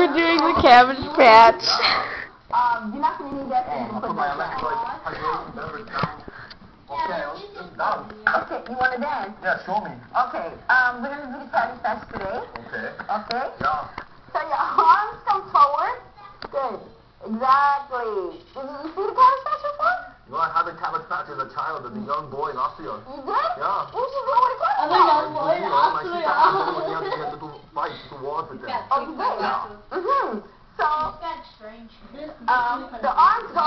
We're doing the Cabbage Patch. You're not going to need that thing to put that down. Okay, it's done. Okay, you want to dance? Yeah, show me. Okay, we're going to do the Cabbage Patch today. Okay. Okay? Yeah. So your arms come forward. Good. Exactly. Did you see the Cabbage Patch before? You know, I had a Cabbage Patch as a child, as a young boy in Austria. You did? Yeah. You should go with a Cabbage As a Patch. young boy in Austria. You had to do fights to walk with them. Oh, you did? Yeah. Mm-hmm. So, That's strange. the arms go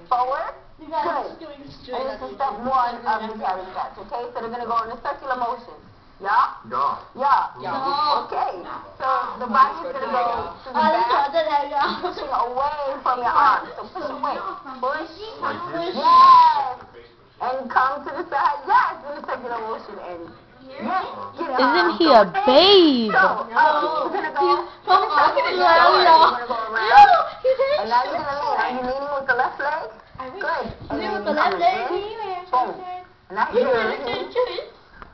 forward. You guys are Good. doing And straight this up. is step one of the Cabbage Patch, okay? So they're going to go in a circular motion. Yeah? Yeah. Yeah. Okay. So the body is going to go to the back, pushing away from your arms. So push away. Push. Like this? Yes. And come to the side. Yes, in a circular motion. And yes. Get Isn't he a babe? So, we're going to go to the Come on, circular yeah, motion. yeah. We're going to go around. And now you're going to lean. Are you leaning with the left leg? Good. And then The left leg. boom. Now you're leaning.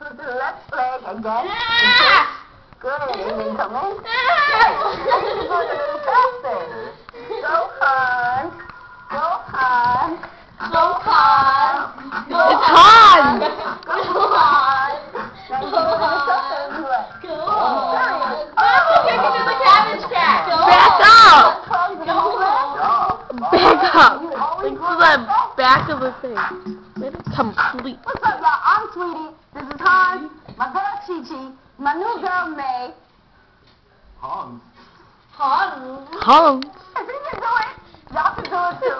Put the left leg again. Good. And then come in. Good. Go a little faster. Go hard. Go hard. Go hard. It's hard. Go hard. Now you can do the circle and do it. Go hard. Oh, You can do the Cabbage Patch. Back up. Go hard. Back up. Like to the back of the thing. Complete. What's up, y'all? I'm Sweetie. This is Hans, my girl Chi Chi, my new girl May. Hans. Home. If you can do it, y'all can do it too.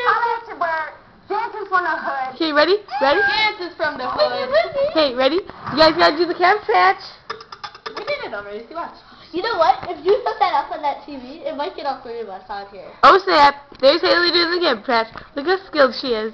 Holla at your bird. Dancers from the hood. Okay, ready? Ready? Dances from the hood. Okay, ready? You guys gotta do the Cabbage Patch. We did it already. See, watch. You know what? If you put that up on that TV, it might get all three of us out here. Oh snap! There's Haley doing the Cabbage Patch. Look how skilled she is.